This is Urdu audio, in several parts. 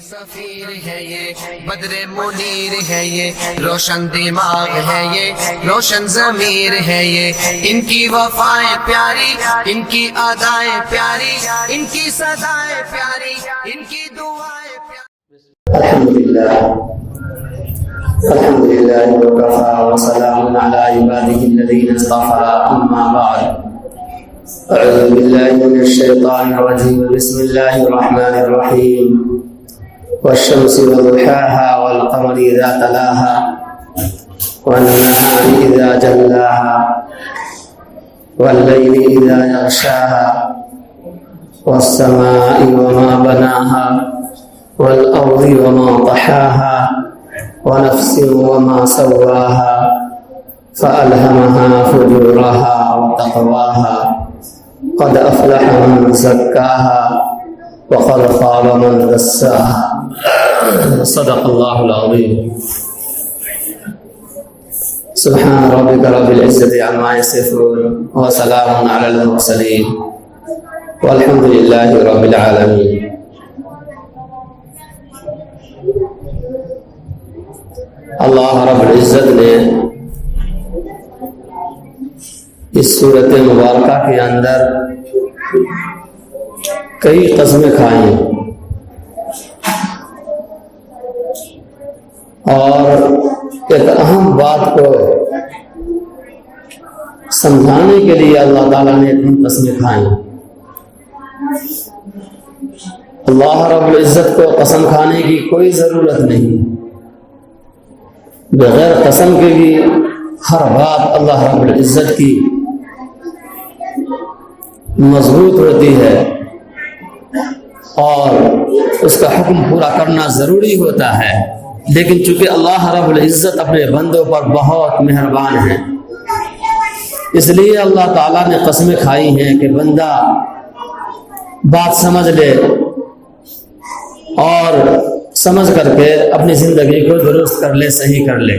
سفیر ہے یہ بدر منیر ہے یہ روشن دماغ ہے یہ روشن ضمیر ہے یہ ان کی وفائیں پیاری ان کی ادائیں پیاری ان کی صدائیں پیاری ان کی دعائیں پیاری. الحمد لله وكفى وسلام على عباده الذين اصطفى أما بعد أعوذ بالله من الشيطان الرجيم بسم الله الرحمن الرحيم والشمس وضحاها والقمر إذا تلاها والنهار إذا جلاها والليل إذا يغشاها والسماء وما بناها والأرض وما طحاها ونفس وما سواها فألهمها فجورها وتقواها قد أفلح من زكاها وقد خاب من دساها صدق الله العظيم. سبحان ربك رب العزة عما يصفون وسلام على المرسلين والحمد لله رب العالمين. اللہ رب العزت نے اس صورت مبارکہ کے اندر کئی قسمیں کھائی اور ایک اہم بات کو سمجھانے کے لیے اللہ تعالیٰ نے اتنی قسمیں کھائیں. اللہ رب العزت کو قسم کھانے کی کوئی ضرورت نہیں، بغیر قسم کے بھی ہر بات اللہ رب العزت کی مضبوط ہوتی ہے اور اس کا حکم پورا کرنا ضروری ہوتا ہے. لیکن چونکہ اللہ رب العزت اپنے بندوں پر بہت مہربان ہے، اس لیے اللہ تعالیٰ نے قسمیں کھائی ہیں کہ بندہ بات سمجھ لے اور سمجھ کر کے اپنی زندگی کو درست کر لے، صحیح کر لے،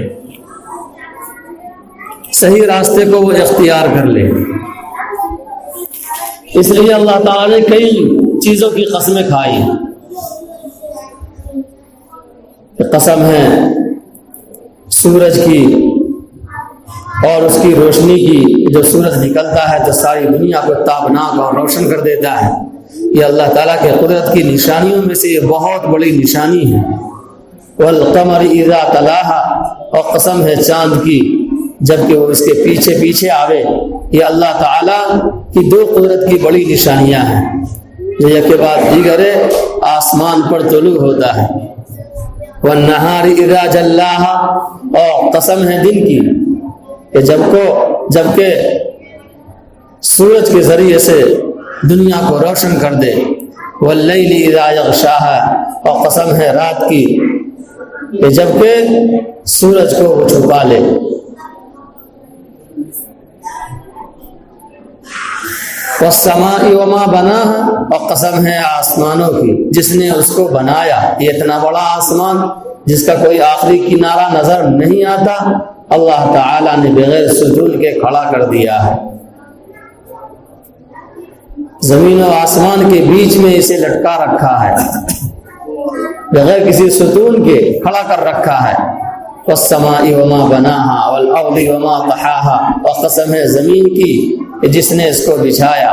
صحیح راستے کو وہ اختیار کر لے. اس لیے اللہ تعالیٰ نے کئی چیزوں کی قسمیں کھائی. قسم ہے سورج کی اور اس کی روشنی کی. جو سورج نکلتا ہے تو ساری دنیا کو تابناک اور روشن کر دیتا ہے. یہ اللہ تعالیٰ کے قدرت کی نشانیوں میں سے یہ بہت بڑی نشانی ہے. والقمر اذا تلاها، اور قسم ہے چاند کی جبکہ وہ اس کے پیچھے پیچھے آوے. یہ اللہ تعالیٰ کی دو قدرت کی بڑی نشانیاں ہیں جو ایک کے بعد دیگر آسمان پر طلوع ہوتا ہے. والنہار اذا جلاها، اور قسم ہے دن کی کہ جبکہ سورج کے ذریعے سے دنیا کو روشن کر دے. واللیل اذا یغشاها، اور قسم ہے رات کی کہ جبکہ سورج کو وہ چھپا لے. والسماء وما بناها، اور قسم ہے آسمانوں کی جس نے اس کو بنایا. یہ اتنا بڑا آسمان جس کا کوئی آخری کنارہ نظر نہیں آتا، اللہ تعالیٰ نے بغیر ستون کے کھڑا کر دیا ہے. زمین و آسمان کے بیچ میں اسے لٹکا رکھا ہے، بغیر کسی ستون کے کھڑا کر رکھا ہے. والسماء وما بناها والارض وما طحاها، اور قسم ہے زمین کی جس نے اس کو بچھایا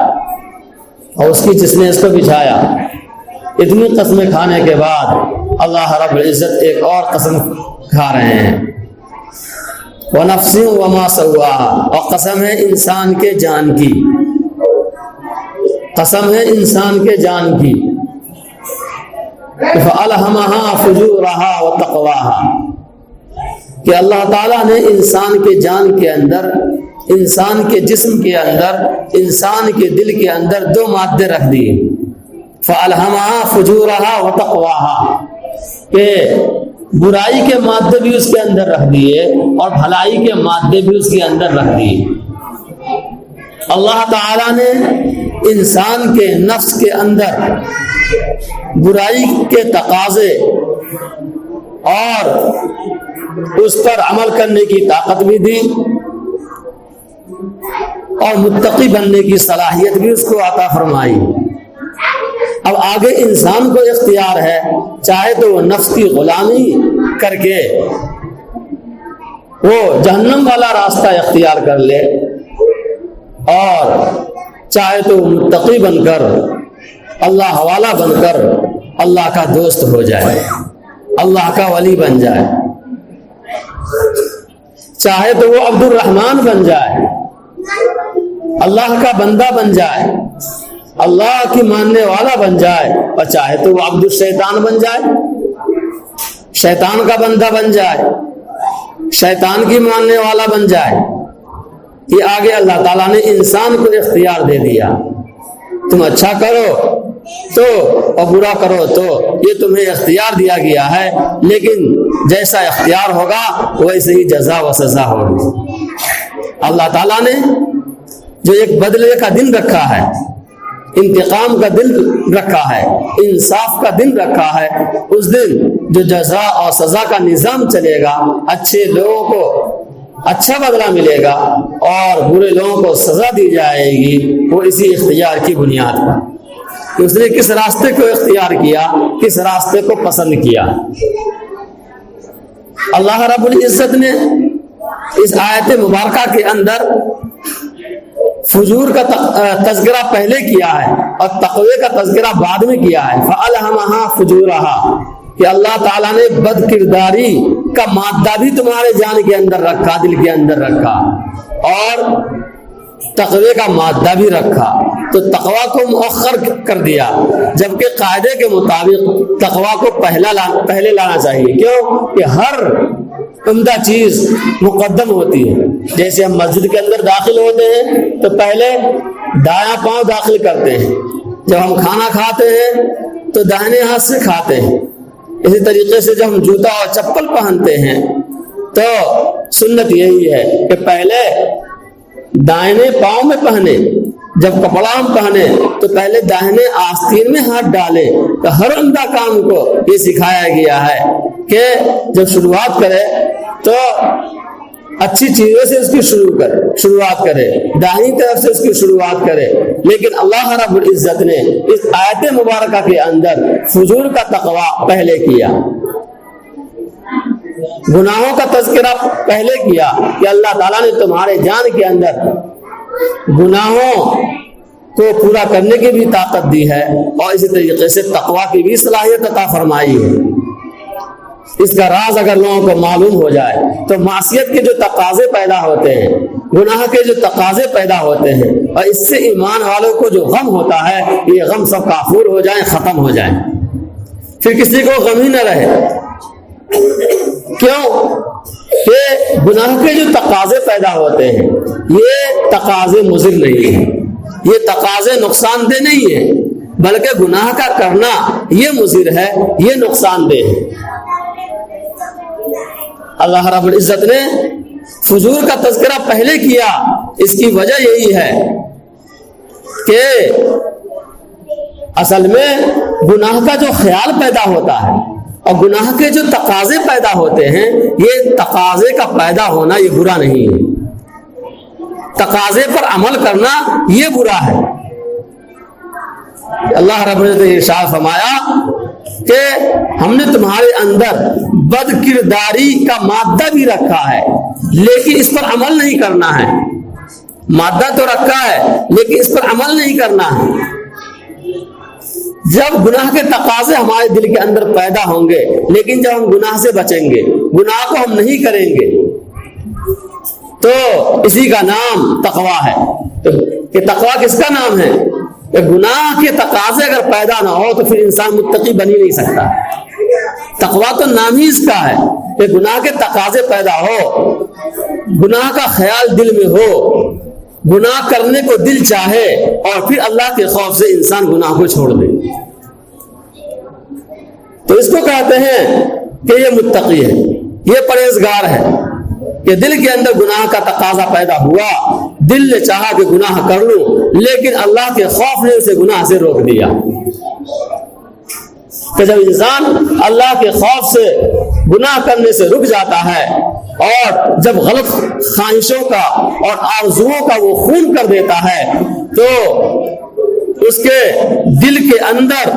اور اس کی جس نے اس کو بچھایا. اتنی قسمیں کھانے کے بعد اللہ رب العزت ایک اور قسم کھا رہے ہیں. ونفس وما سواها، اور قسم ہے انسان کے جان کی. قسم ہے انسان کے جان کی. فَأَلْهَمَهَا فُجُورَهَا وَتَقْوَاهَا، کہ اللہ تعالیٰ نے انسان کے جان کے اندر، انسان کے جسم کے اندر، انسان کے دل کے اندر دو مادے رکھ دیے. فَأَلْهَمَهَا فُجُورَهَا وَتَقْوَاهَا، کہ برائی کے مادے بھی اس کے اندر رکھ دیے اور بھلائی کے مادے بھی اس کے اندر رکھ دیے. اللہ تعالیٰ نے انسان کے نفس کے اندر برائی کے تقاضے اور اس پر عمل کرنے کی طاقت بھی دی اور متقی بننے کی صلاحیت بھی اس کو عطا فرمائی. اب آگے انسان کو اختیار ہے، چاہے تو وہ نفس کی غلامی کر کے وہ جہنم والا راستہ اختیار کر لے، اور چاہے تو متقی بن کر، اللہ حوالہ بن کر اللہ کا دوست ہو جائے، اللہ کا ولی بن جائے، چاہے تو وہ عبد الرحمن بن جائے، اللہ کا بندہ بن جائے، اللہ کی ماننے والا بن جائے، اور چاہے تو وہ عبد الشیطان بن جائے، شیطان کا بندہ بن جائے، شیطان کی ماننے والا بن جائے۔ یہ آگے اللہ تعالیٰ نے انسان کو اختیار دے دیا، تم اچھا کرو تو اور برا کرو تو، یہ تمہیں اختیار دیا گیا ہے، لیکن جیسا اختیار ہوگا ویسے ہی جزا و سزا ہوگی۔ اللہ تعالیٰ نے جو ایک بدلے کا دن رکھا ہے، انتقام کا دن رکھا ہے، انصاف کا دن رکھا ہے، اس دن جو جزا اور سزا کا نظام چلے گا، اچھے لوگوں کو اچھا بدلہ ملے گا اور برے لوگوں کو سزا دی جائے گی، وہ اسی اختیار کی بنیاد پر کہ اس نے کس راستے کو اختیار کیا، کس راستے کو پسند کیا۔ اللہ رب العزت نے اس آیت مبارکہ کے اندر فجور کا تذکرہ پہلے کیا ہے اور تقوی کا تذکرہ بعد میں کیا ہے۔ فَأَلْهَمَهَا فُجُورَهَا، کہ اللہ تعالیٰ نے بد کرداری کا مادہ بھی تمہارے جان کے اندر رکھا، دل کے اندر رکھا، اور تقوی کا مادہ بھی رکھا، تو تقوی کو مؤخر کر دیا، جبکہ قاعدے کے مطابق تقوی کو پہلے لانا چاہیے۔ کیوں؟ کہ ہر عمدہ چیز مقدم ہوتی ہے۔ جیسے ہم مسجد کے اندر داخل ہوتے ہیں تو پہلے دایاں پاؤں داخل کرتے ہیں، جب ہم کھانا کھاتے ہیں تو داہنے ہاتھ سے کھاتے ہیں، اسی طریقے سے جب ہم جوتا اور چپل پہنتے ہیں تو سنت یہی ہے کہ پہلے دائنے پاؤں میں پہنے، جب کپڑا ہم پہنے تو پہلے داہنے آستین میں ہاتھ ڈالے۔ تو ہر عمدہ کام کو یہ سکھایا گیا ہے کہ جب شروعات کرے تو اچھی چیزوں سے اس کی شروعات کرے، داہنی طرف سے اس کی شروعات کرے۔ لیکن اللہ رب العزت نے اس آیت مبارکہ کے اندر فجور کا تقوی پہلے کیا، گناہوں کا تذکرہ پہلے کیا کہ اللہ تعالیٰ نے تمہارے جان کے اندر گناہوں کو پورا کرنے کی بھی طاقت دی ہے، اور اسی طریقے سے تقوی کی بھی صلاحیت عطا فرمائی ہے۔ اس کا راز اگر لوگوں کو معلوم ہو جائے تو معصیت کے جو تقاضے پیدا ہوتے ہیں، گناہ کے جو تقاضے پیدا ہوتے ہیں، اور اس سے ایمان والوں کو جو غم ہوتا ہے، یہ غم سب کافور ہو جائیں، ختم ہو جائیں، پھر کسی کو غم ہی نہ رہے۔ کیوں؟ کہ گناہ کے جو تقاضے پیدا ہوتے ہیں یہ تقاضے مضر نہیں ہیں، یہ تقاضے نقصان دہ نہیں ہیں، بلکہ گناہ کا کرنا یہ مضر ہے، یہ نقصان دہ ہے۔ اللہ رب العزت نے فجور کا تذکرہ پہلے کیا، اس کی وجہ یہی ہے کہ اصل میں گناہ کا جو خیال پیدا ہوتا ہے اور گناہ کے جو تقاضے پیدا ہوتے ہیں، یہ تقاضے کا پیدا ہونا یہ برا نہیں ہے، تقاضے پر عمل کرنا یہ برا ہے۔ اللہ رب العزت نے ارشاد فرمایا کہ ہم نے تمہارے اندر بد کرداری کا مادہ بھی رکھا ہے، لیکن اس پر عمل نہیں کرنا ہے۔ مادہ تو رکھا ہے لیکن اس پر عمل نہیں کرنا ہے۔ جب گناہ کے تقاضے ہمارے دل کے اندر پیدا ہوں گے، لیکن جب ہم گناہ سے بچیں گے، گناہ کو ہم نہیں کریں گے، تو اسی کا نام تقوی ہے۔ کہ تقوی کس کا نام ہے؟ کہ گناہ کے تقاضے اگر پیدا نہ ہو تو پھر انسان متقی بن ہی نہیں سکتا۔ تقوی تو نام ہی اس کا ہے کہ گناہ کے تقاضے پیدا ہو، گناہ کا خیال دل میں ہو، گناہ کرنے کو دل چاہے، اور پھر اللہ کے خوف سے انسان گناہ کو چھوڑ دے، تو اس کو کہتے ہیں کہ یہ متقی ہے، یہ پرہیزگار ہے۔ کہ دل کے اندر گناہ کا تقاضا پیدا ہوا، دل نے چاہا کہ گناہ کر لوں، لیکن اللہ کے خوف نے اسے گناہ سے روک دیا۔ کہ جب انسان اللہ کے خوف سے گناہ کرنے سے رک جاتا ہے، اور جب غلط خواہشوں کا اور آرزوؤں کا وہ خون کر دیتا ہے، تو اس کے دل کے اندر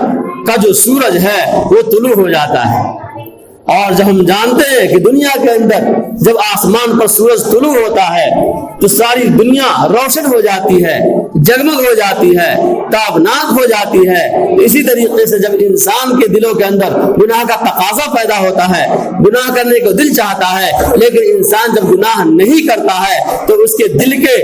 کا جو سورج ہے وہ طلوع ہو جاتا ہے. اور جب ہم جانتے ہیں کہ دنیا کے اندر جب آسمان پر سورج طلوع ہوتا ہے تو ساری دنیا روشن ہو جاتی ہے, جگمگ ہو جاتی ہے, تابناک ہو جاتی ہے. اسی طریقے سے جب انسان کے دلوں کے اندر گناہ کا تقاضا پیدا ہوتا ہے, گناہ کرنے کو دل چاہتا ہے, لیکن انسان جب گناہ نہیں کرتا ہے تو اس کے دل کے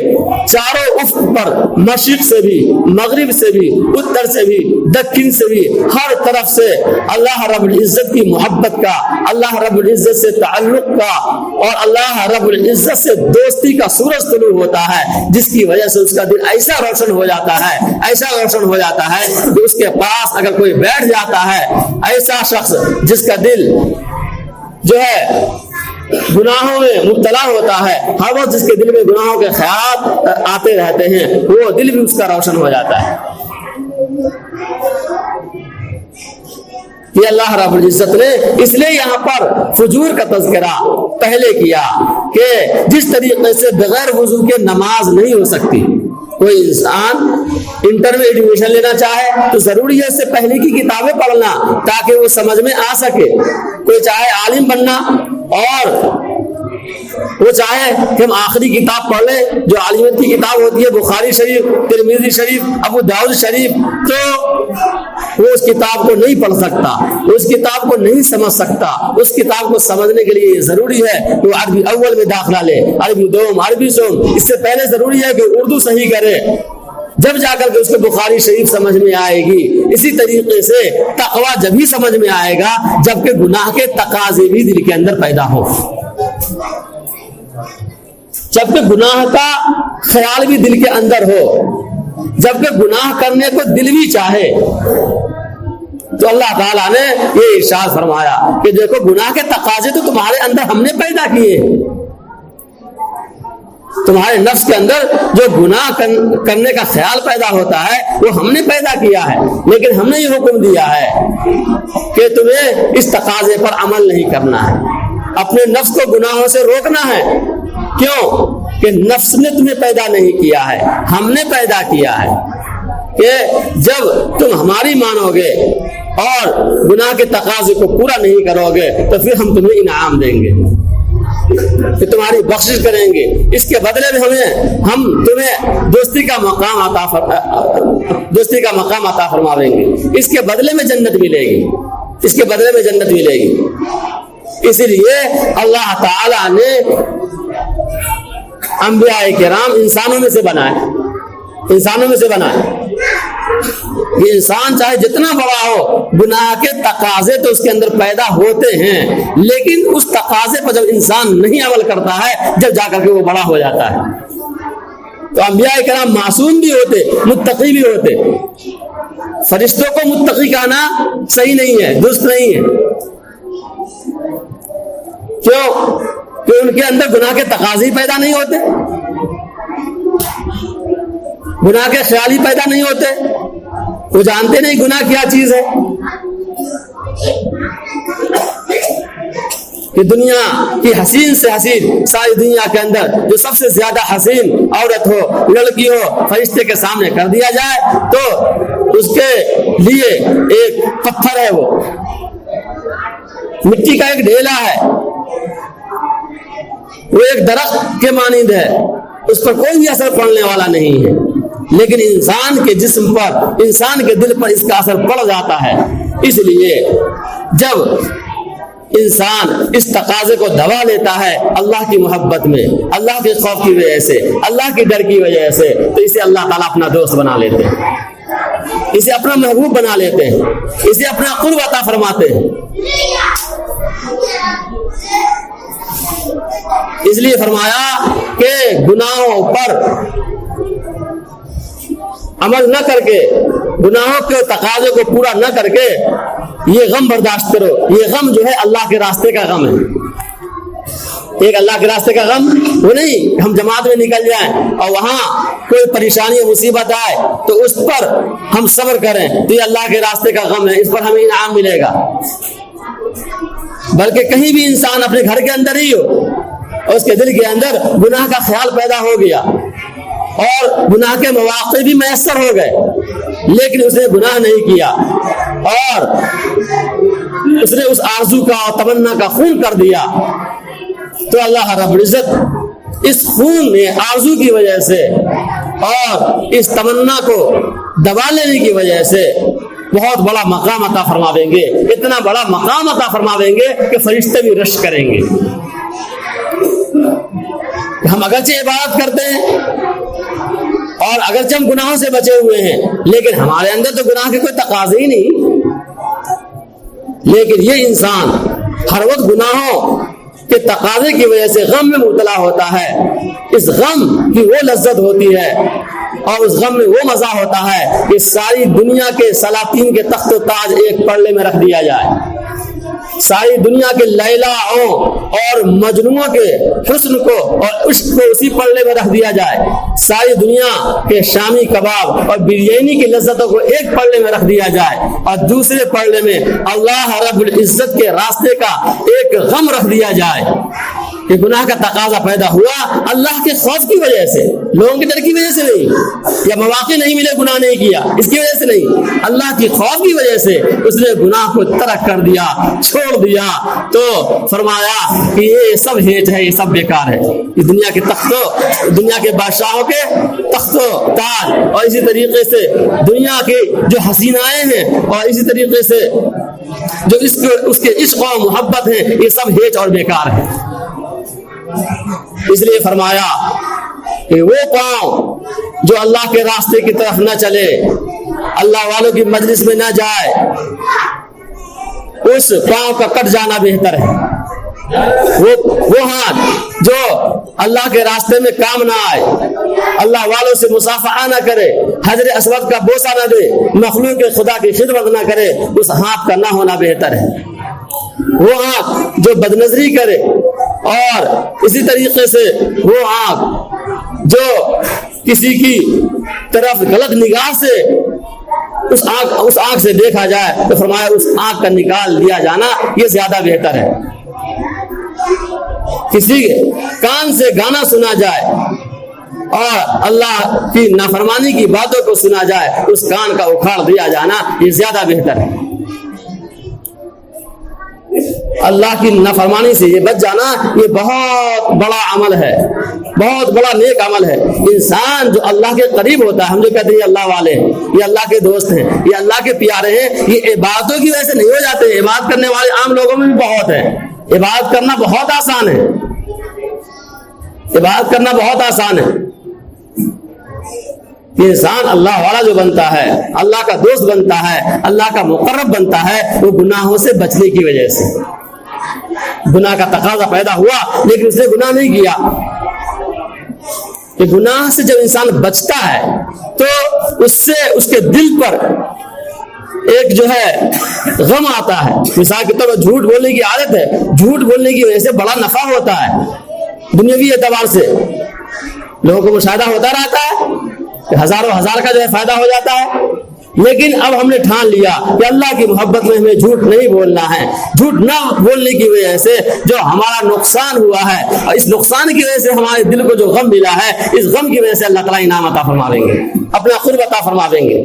چاروں افق پر مشرق سے بھی, مغرب سے بھی, اتر سے بھی, دکن سے بھی, ہر طرف سے اللہ رب العزت کی محبت کا, اللہ رب العزت سے تعلق کا اور اللہ رب العزت سے دوستی کا سورج طلوع ہوتا ہے, جس کی وجہ سے اس کا دل ایسا روشن ہو جاتا ہے, ایسا روشن ہو جاتا ہے کہ اس کے پاس اگر کوئی بیٹھ جاتا ہے, ایسا شخص جس کا دل جو ہے گناہوں میں مبتلا ہوتا ہے, ہر وقت جس کے دل میں گناہوں کے خیالات آتے رہتے ہیں, وہ دل بھی اس کا روشن ہو جاتا ہے. یہ اللہ رب العزت نے اس لیے یہاں پر فجور کا تذکرہ پہلے کیا کہ جس طریقے سے بغیر وضو کے نماز نہیں ہو سکتی. کوئی انسان انٹر میں ایڈمیشن لینا چاہے تو ضروری ہے اس سے پہلے کی کتابیں پڑھنا تاکہ وہ سمجھ میں آ سکے. کوئی چاہے عالم بننا اور وہ چاہے کہ ہم آخری کتاب پڑھ لیں جو عالمیت کی کتاب ہوتی ہے, بخاری شریف, ترمذی شریف, ابو داؤد شریف, تو وہ اس کتاب کو نہیں پڑھ سکتا, اس کتاب کو نہیں سمجھ سکتا. اس کتاب کو سمجھنے کے لیے ضروری ہے کہ وہ عربی اول میں داخلہ لے, عربی دوم, عربی سوم. اس سے پہلے ضروری ہے کہ اردو صحیح کرے, جب جا کر کے اس کو بخاری شریف سمجھ میں آئے گی. اسی طریقے سے تقویٰ جب ہی سمجھ میں آئے گا جبکہ گناہ کے تقاضے بھی دل کے اندر پیدا ہو, جبکہ گناہ کا خیال بھی دل کے اندر ہو, جبکہ گناہ کرنے کو دل بھی چاہے. تو اللہ تعالیٰ نے یہ ارشاد فرمایا کہ دیکھو گناہ کے تقاضے تو تمہارے اندر ہم نے پیدا کیے, تمہارے نفس کے اندر جو گناہ کرنے کا خیال پیدا ہوتا ہے وہ ہم نے پیدا کیا ہے, لیکن ہم نے یہ حکم دیا ہے کہ تمہیں اس تقاضے پر عمل نہیں کرنا ہے, اپنے نفس کو گناہوں سے روکنا ہے. کیوں کہ نفس نے تمہیں پیدا نہیں کیا ہے, ہم نے پیدا کیا ہے. کہ جب تم ہماری مانو گے اور گناہ کے تقاضے کو پورا نہیں کرو گے تو پھر ہم تمہیں انعام دیں گے, کہ تمہاری بخشش کریں گے. اس کے بدلے میں ہم تمہیں دوستی کا مقام عطا فرمائیں گے, اس کے بدلے میں جنت ملے گی, اس کے بدلے میں جنت ملے گی. اسی لیے اللہ تعالی نے انبیاء کرام انسانوں میں سے بنائے, انسانوں میں سے بنائے. یہ انسان چاہے جتنا بڑا ہو, گناہ کے تقاضے تو اس کے اندر پیدا ہوتے ہیں, لیکن اس تقاضے پر جب انسان نہیں عمل کرتا ہے جب جا کر کے وہ بڑا ہو جاتا ہے. تو انبیاء کرام معصوم بھی ہوتے, متقی بھی ہوتے. فرشتوں کو متقی کہنا صحیح نہیں ہے, درست نہیں ہے. کیوں کہ ان کے اندر گناہ کے تقاضے پیدا نہیں ہوتے, گناہ کے خیال ہی پیدا نہیں ہوتے, وہ جانتے نہیں گناہ کیا چیز ہے. کہ دنیا کی حسین سے حسین, ساری دنیا کے اندر جو سب سے زیادہ حسین عورت ہو, لڑکی ہو, فرشتے کے سامنے کر دیا جائے تو اس کے لیے ایک پتھر ہے, وہ مٹی کا ایک ڈھیلا ہے, وہ ایک درخت کے مانند ہے, اس پر کوئی بھی اثر پڑنے والا نہیں ہے. لیکن انسان کے جسم پر, انسان کے دل پر اس کا اثر پڑ جاتا ہے. اس لیے جب انسان اس تقاضے کو دبا لیتا ہے اللہ کی محبت میں, اللہ کے خوف کی وجہ سے, اللہ کے ڈر کی وجہ سے, تو اسے اللہ تعالیٰ اپنا دوست بنا لیتے ہیں, اسے اپنا محبوب بنا لیتے ہیں, اسے اپنا قرب عطا فرماتے ہیں. اس لیے فرمایا کہ گناہوں پر عمل نہ کر کے, گناہوں کے تقاضے کو پورا نہ کر کے یہ غم برداشت کرو. یہ غم جو ہے اللہ کے راستے کا غم ہے. ایک اللہ کے راستے کا غم وہ نہیں ہم جماعت میں نکل جائیں اور وہاں کوئی پریشانی مصیبت آئے تو اس پر ہم صبر کریں, تو یہ اللہ کے راستے کا غم ہے, اس پر ہمیں انعام ملے گا. بلکہ کہیں بھی انسان اپنے گھر کے اندر ہی ہو اور اس کے دل کے اندر گناہ کا خیال پیدا ہو گیا اور گناہ کے مواقع بھی میسر ہو گئے, لیکن اس نے گناہ نہیں کیا اور اس نے اس آرزو کا اور تمنا کا خون کر دیا، تو اللہ رب العزت اس خون میں آرزو کی وجہ سے اور اس تمنا کو دبا لینے کی وجہ سے بہت بڑا مقام عطا فرما دیں گے، اتنا بڑا مقام عطا فرما دیں گے کہ فرشتے بھی رشک کریں گے۔ ہم اگرچہ عبادت کرتے ہیں اور اگرچہ ہم گناہوں سے بچے ہوئے ہیں، لیکن ہمارے اندر تو گناہ کے کوئی تقاضے ہی نہیں، لیکن یہ انسان ہر وقت گناہوں کے تقاضے کی وجہ سے غم میں مبتلا ہوتا ہے۔ اس غم کی وہ لذت ہوتی ہے اور اس غم میں وہ مزہ ہوتا ہے کہ ساری دنیا کے سلاطین کے تخت و تاج ایک پلڑے میں رکھ دیا جائے، ساری دنیا کے لیلاؤں اور مجنوؤں کے حسن کو اور عشق کو اسی پلڑے میں رکھ دیا جائے، ساری دنیا کے شامی کباب اور بریانی کی لذتوں کو ایک پلڑے میں رکھ دیا جائے اور دوسرے پلڑے میں اللہ رب العزت کے راستے کا ایک غم رکھ دیا جائے کہ گناہ کا تقاضا پیدا ہوا اللہ کے خوف کی وجہ سے، لوگوں کی ڈر کی وجہ سے نہیں، یا مواقع نہیں ملے گناہ نہیں کیا اس کی وجہ سے نہیں، اللہ کی خوف کی وجہ سے اس نے گناہ کو ترک کر دیا، چھوڑ دیا، تو فرمایا کہ یہ سب ہیٹ ہے، یہ سب بیکار ہے، یہ دنیا کے تختوں، دنیا کے بادشاہوں کے تختوں تاج اور اسی طریقے سے دنیا کی جو حسینائیں ہیں اور اسی طریقے سے جو اس کے عشق و محبت ہیں، یہ سب ہیٹ اور بیکار ہے۔ اس لیے فرمایا کہ وہ پاؤں جو اللہ کے راستے کی طرف نہ چلے، اللہ والوں کی مجلس میں نہ جائے، اس پاؤں کا کٹ جانا بہتر ہے۔ وہ ہاتھ جو اللہ کے راستے میں کام نہ آئے، اللہ والوں سے مصافحہ نہ کرے، حجر اسود کا بوسہ نہ دے، مخلوق خدا کی خدمت نہ کرے، اس ہاتھ کا نہ ہونا بہتر ہے۔ وہ آنکھ جو بدنظری کرے اور اسی طریقے سے وہ آنکھ جو کسی کی طرف غلط نگاہ سے اس آنکھ سے دیکھا جائے، تو فرمایا اس آنکھ کا نکال دیا جانا یہ زیادہ بہتر ہے۔ کسی کان سے گانا سنا جائے اور اللہ کی نافرمانی کی باتوں کو سنا جائے، اس کان کا اکھاڑ دیا جانا یہ زیادہ بہتر ہے۔ اللہ کی نافرمانی سے یہ بچ جانا یہ بہت بڑا عمل ہے، بہت بڑا نیک عمل ہے۔ انسان جو اللہ کے قریب ہوتا ہے، ہم جو کہتے ہیں یہ اللہ والے ہیں، یہ اللہ کے دوست ہیں، یہ اللہ کے پیارے ہیں، یہ عبادتوں کی وجہ سے نہیں ہو جاتے ہیں۔ عبادت کرنے والے عام لوگوں میں بھی بہت ہیں، عبادت کرنا بہت آسان ہے، عبادت کرنا بہت آسان ہے۔ انسان اللہ والا جو بنتا ہے، اللہ کا دوست بنتا ہے، اللہ کا مقرب بنتا ہے، وہ گناہوں سے بچنے کی وجہ سے۔ گناہ کا تقاضا پیدا ہوا لیکن اس نے گناہ نہیں کیا۔ کہ گناہ سے جب انسان بچتا ہے تو اس سے اس کے دل پر ایک جو ہے غم آتا ہے۔ مثال کے طور پر جھوٹ بولنے کی عادت ہے، جھوٹ بولنے کی وجہ سے بڑا نفع ہوتا ہے دنیاوی اعتبار سے، لوگوں کو مشاہدہ ہوتا رہتا ہے کہ ہزاروں ہزار کا جو ہے فائدہ ہو جاتا ہے۔ لیکن اب ہم نے ٹھان لیا کہ اللہ کی محبت میں ہمیں جھوٹ نہیں بولنا ہے۔ جھوٹ نہ بولنے کی وجہ سے جو ہمارا نقصان ہوا ہے اور اس نقصان کی وجہ سے ہمارے دل کو جو غم ملا ہے، اس غم کی وجہ سے اللہ تعالیٰ انعام عطا فرما دیں گے، اپنا قرب عطا فرما دیں گے۔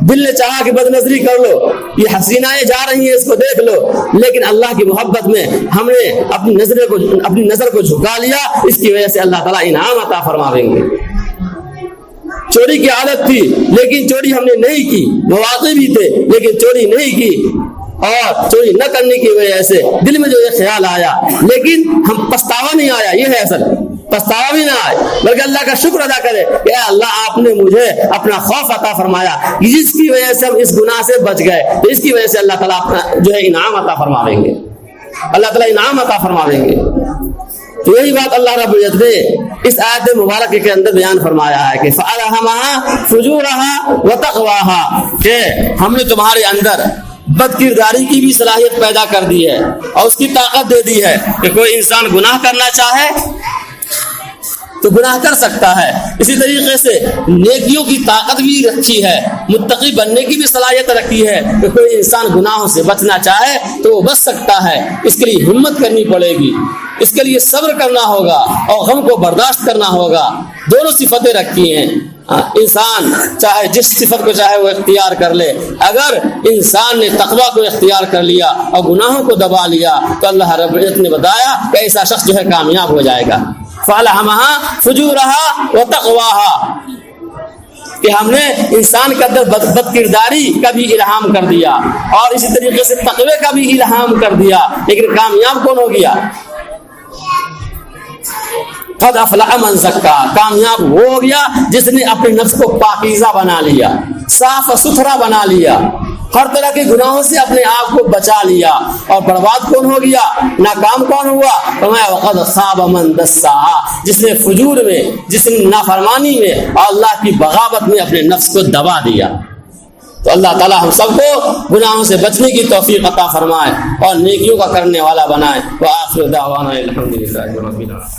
دل نے چاہا کہ بد نظری کر لو، یہ حسینائیں جا رہی ہیں اس کو دیکھ لو، لیکن اللہ کی محبت میں ہم نے اپنی نظر کو جھکا لیا، اس کی وجہ سے اللہ تعالیٰ انعام عطا فرما دیں گے۔ چوری کی عادت تھی لیکن چوری ہم نے نہیں کی، مواقع بھی تھے لیکن چوری نہیں کی، اور چوری نہ کرنے کی وجہ سے دل میں جو یہ خیال آیا لیکن ہم پچھتاوا نہیں آیا، یہ ہے اصل، پچھتاوا بھی نہ آئے بلکہ اللہ کا شکر ادا کرے کہ اے اللہ آپ نے مجھے اپنا خوف عطا فرمایا، جس کی وجہ سے ہم اس گناہ سے بچ گئے، تو اس کی وجہ سے اللہ تعالیٰ اپنا جو ہے انعام عطا فرما دیں گے، اللہ تعالیٰ انعام عطا فرما دیں گے۔ تو یہی بات اللہ رب العزت نے اس آیت مبارکہ کے اندر بیان فرمایا ہے کہ فَأَلْهَمَهَا فُجُورَهَا وَتَقْوَاهَا، کہ ہم نے تمہارے اندر بد کرداری کی بھی صلاحیت پیدا کر دی ہے اور اس کی طاقت دے دی ہے کہ کوئی انسان گناہ کرنا چاہے تو گناہ کر سکتا ہے، اسی طریقے سے نیکیوں کی طاقت بھی رکھی ہے، متقی بننے کی بھی صلاحیت رکھی ہے کہ کوئی انسان گناہوں سے بچنا چاہے تو وہ بچ سکتا ہے۔ اس کے لیے ہمت کرنی پڑے گی، اس کے لیے صبر کرنا ہوگا اور غم کو برداشت کرنا ہوگا، دونوں صفتیں رکھی ہیں۔ انسان چاہے جس صفت کو چاہے وہ اختیار کر لے، اگر انسان نے تقویٰ کو اختیار کر لیا اور گناہوں کو دبا لیا تو اللہ رب العزت نے بتایا کہ ایسا شخص جو ہے کامیاب ہو جائے گا۔ فَأَلْهَمَهَا فُجُورَهَا وَتَقْوَاهَا، کہ ہم نے انسان کے اندر بد کرداری کا بھی الہام کر دیا اور اسی طریقے سے تقوی کا بھی الہام کر دیا، لیکن کامیاب کون ہو گیا؟ قد افلح من زکا، کامیاب وہ ہو گیا جس نے اپنے نفس کو پاکیزہ بنا لیا، صاف ستھرا بنا لیا، ہر طرح کے گناہوں سے اپنے آپ کو بچا لیا۔ اور برباد کون ہو گیا؟ ناکام کون ہوا؟ فرمایا وقد خاب من دساہا، جس نے فجور میں، جس نے نافرمانی میں اور اللہ کی بغاوت میں اپنے نفس کو دبا دیا۔ تو اللہ تعالی ہم سب کو گناہوں سے بچنے کی توفیق عطا فرمائے اور نیکیوں کا کرنے والا بنائے۔ وآخر دعوانا الحمدللہ رب العالمین۔